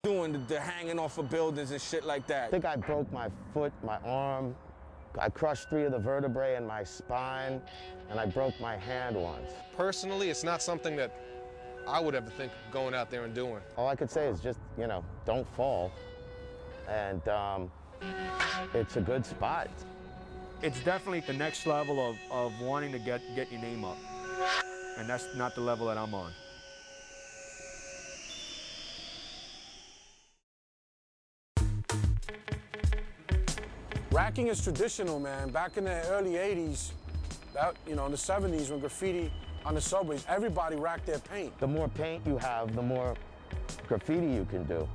doing the hanging off of buildings and shit like that. I think I broke my foot, my arm. I crushed 3 of the vertebrae in my spine, and I broke my hand once. Personally, it's not something that I would ever think of going out there and doing. All I could say is just, you know, don't fall. And it's a good spot. It's definitely the next level of wanting to get your name up. And that's not the level that I'm on. Racking is traditional, man. Back in the early 80s, in the 70s when graffiti on the subways, everybody racked their paint. The more paint you have, the more graffiti you can do.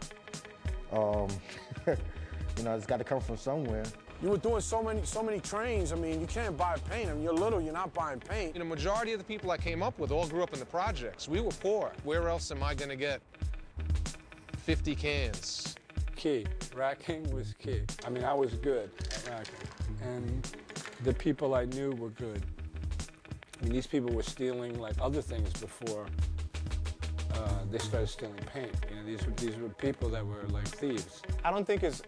It's got to come from somewhere. You were doing so many trains. I mean, you can't buy paint. I mean, you're little, you're not buying paint. The majority of the people I came up with all grew up in the projects. We were poor. Where else am I gonna get 50 cans? Key. Racking was key. I mean, I was good at racking, and the people I knew were good. I mean, these people were stealing like other things before they started stealing paint. These were people that were like thieves. I don't think it's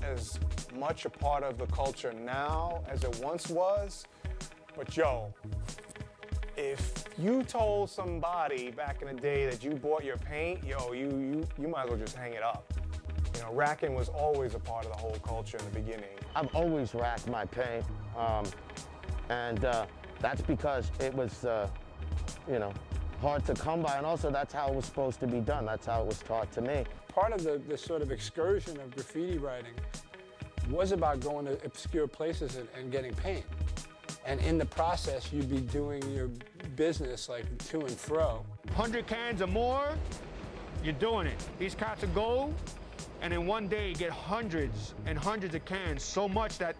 as much a part of the culture now as it once was, but yo, if you told somebody back in the day that you bought your paint, yo, you might as well just hang it up. Racking was always a part of the whole culture in the beginning. I've always racked my paint, and that's because it was, hard to come by, and also that's how it was supposed to be done. That's how it was taught to me. Part of the sort of excursion of graffiti writing was about going to obscure places and getting paint. And in the process, you'd be doing your business like to and fro. 100 cans or more, you're doing it. These cats will go, and in one day you get hundreds and hundreds of cans, so much that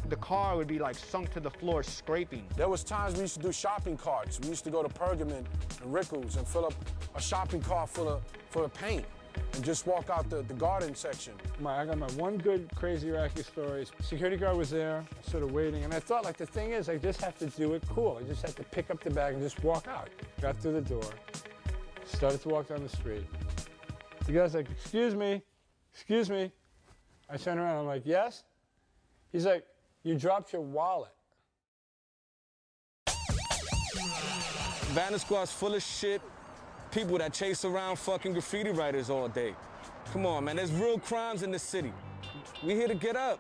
the car would be like sunk to the floor scraping. There was times we used to do shopping carts. We used to go to Pergamon and Rickles and fill up a shopping cart full of paint and just walk out the garden section. I got my one good crazy racky story. Security guard was there, sort of waiting, and I thought, like, the thing is, I just have to do it cool. I just have to pick up the bag and just walk out. Got through the door, started to walk down the street. The guy's like, excuse me. Excuse me. I turn around, I'm like, yes? He's like, you dropped your wallet. Vanna Squad's full of shit. People that chase around fucking graffiti writers all day. Come on, man, there's real crimes in this city. We here to get up,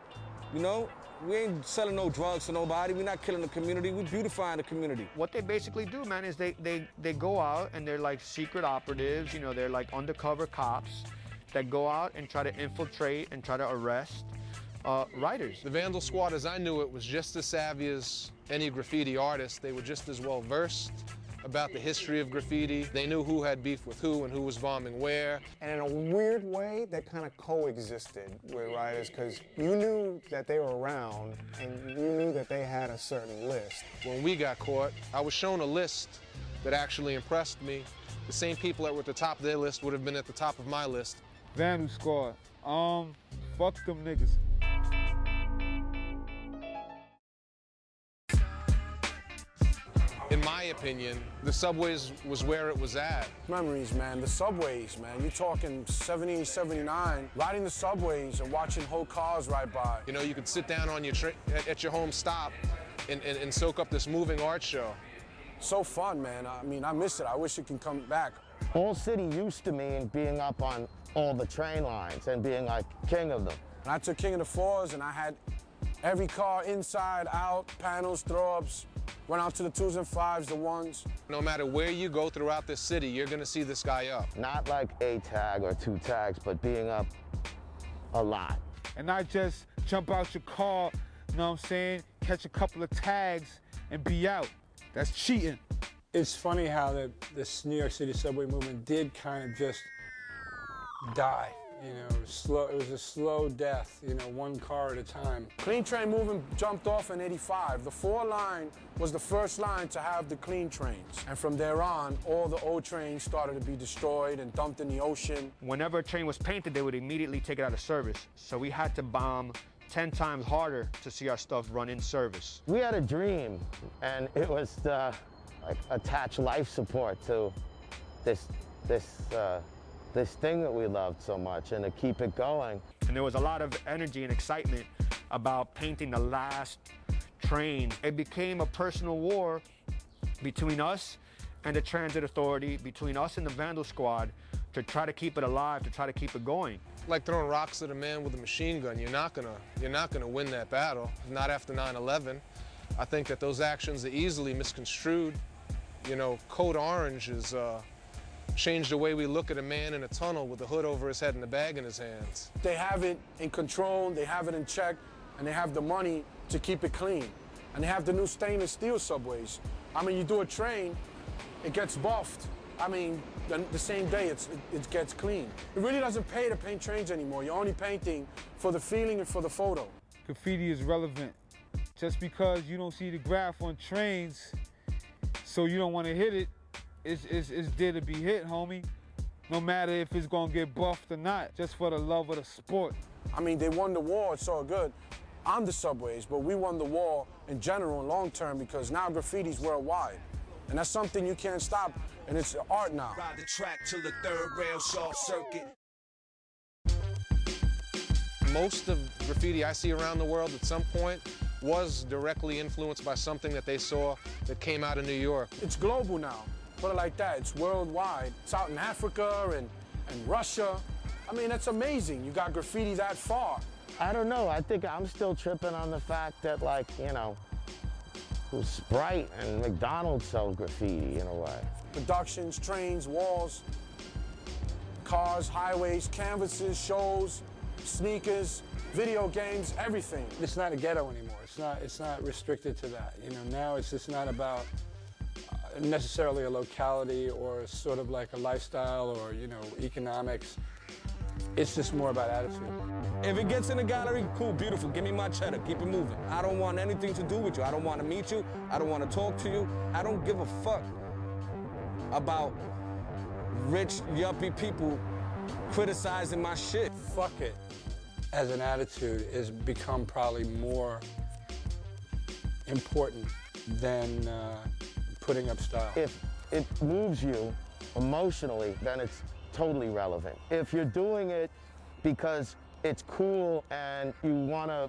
We ain't selling no drugs to nobody. We're not killing the community. We're beautifying the community. What they basically do, man, is they go out and they're like secret operatives, they're like undercover cops that go out and try to infiltrate and try to arrest writers. The Vandal Squad, as I knew it, was just as savvy as any graffiti artist. They were just as well versed about the history of graffiti. They knew who had beef with who and who was bombing where. And in a weird way, that kind of coexisted with writers, because you knew that they were around and you knew that they had a certain list. When we got caught, I was shown a list that actually impressed me. The same people that were at the top of their list would have been at the top of my list. Vandal Squad, fuck them niggas. In my opinion, the subways was where it was at. Memories, man, the subways, man. You're talking 70, 79, riding the subways and watching whole cars ride by. You could sit down on at your home stop and soak up this moving art show. So fun, man. I mean, I miss it. I wish it can come back. All City used to mean being up on all the train lines and being like king of them. And I took King of the Fours and I had every car inside, out, panels, throw-ups, went out to the 2s and 5s, the 1s. No matter where you go throughout this city, you're gonna see this guy up. Not like a tag or 2 tags, but being up a lot. And not just jump out your car, catch a couple of tags and be out. That's cheating. It's funny how this New York City subway movement did kind of just die. It was a slow death, one car at a time. Clean train movement jumped off in '85. The 4 line was the first line to have the clean trains. And from there on, all the old trains started to be destroyed and dumped in the ocean. Whenever a train was painted, they would immediately take it out of service. So we had to bomb 10 times harder to see our stuff run in service. We had a dream, and it was to attach life support to this this thing that we loved so much and to keep it going. And there was a lot of energy and excitement about painting the last train. It became a personal war between us and the Transit Authority, between us and the Vandal Squad, to try to keep it alive, to try to keep it going. Like throwing rocks at a man with a machine gun. You're not gonna win that battle, not after 9/11. I think that those actions are easily misconstrued. You know, Code Orange has changed the way we look at a man in a tunnel with a hood over his head and a bag in his hands. They have it in control, they have it in check, and they have the money to keep it clean. And they have the new stainless steel subways. I mean, you do a train, it gets buffed. I mean, the same day it gets clean. It really doesn't pay to paint trains anymore. You're only painting for the feeling and for the photo. Graffiti is relevant. Just because you don't see the graph on trains, so you don't want to hit it, it's there to be hit, homie. No matter if it's gonna get buffed or not, just for the love of the sport. I mean, they won the war, it's all good on the subways, but we won the war in general and long term because now graffiti's worldwide. And that's something you can't stop, and it's art now. Ride the track till the third rail short circuit. Most of graffiti I see around the world at some point was directly influenced by something that they saw that came out of New York. It's global now, put it like that. It's worldwide. It's out in Africa and Russia. I mean, that's amazing. You got graffiti that far. I don't know, I think I'm still tripping on the fact that, like, you know, Sprite and McDonald's sell graffiti in a way. Productions, trains, walls, cars, highways, canvases, shows, sneakers, video games, everything. It's not a ghetto anymore. It's not restricted to that. You know, now it's just not about necessarily a locality or sort of like a lifestyle or, you know, economics. It's just more about attitude. If it gets in the gallery, cool, beautiful, give me my cheddar, keep it moving. I don't want anything to do with you. I don't want to meet you. I don't want to talk to you. I don't give a fuck about rich, yuppie people criticizing my shit. Fuck it, as an attitude, has become probably more important than putting up style. If it moves you emotionally, then it's totally relevant. If you're doing it because it's cool and you want to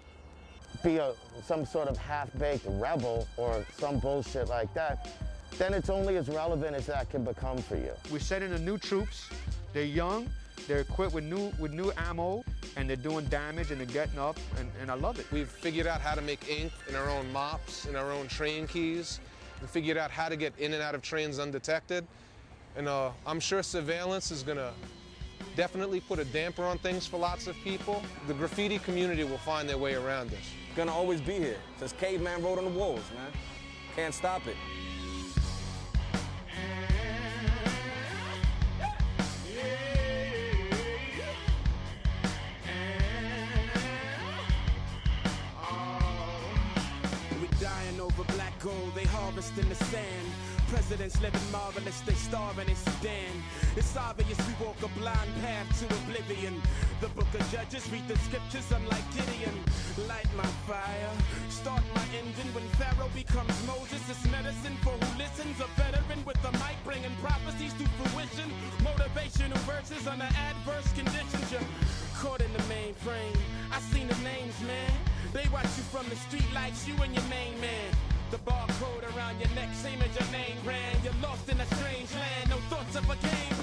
be some sort of half-baked rebel or some bullshit like that, then it's only as relevant as that can become for you. We're setting the new troops. They're young, they're equipped with new ammo, and they're doing damage and they're getting up, and I love it. We've figured out how to make ink in our own mops, in our own train keys. We figured out how to get in and out of trains undetected. And I'm sure surveillance is gonna definitely put a damper on things for lots of people. The graffiti community will find their way around this. Gonna always be here. Since caveman wrote on the walls, man. Can't stop it. We dying over black gold, they harvest in the sand. Presidents living marvelous, they starving in Sudan. It's obvious we walk a blind path to oblivion. The book of Judges, read the scriptures, I'm like Gideon. Light my fire, start my engine. When Pharaoh becomes Moses, it's medicine for who listens. A veteran with a mic bringing prophecies to fruition. Motivational verses under adverse conditions. You're caught in the mainframe. I seen the names, man. They watch you from the street lights, you and your main man. The barcode around your neck, same as your name brand. You're lost in a strange land, no thoughts of a game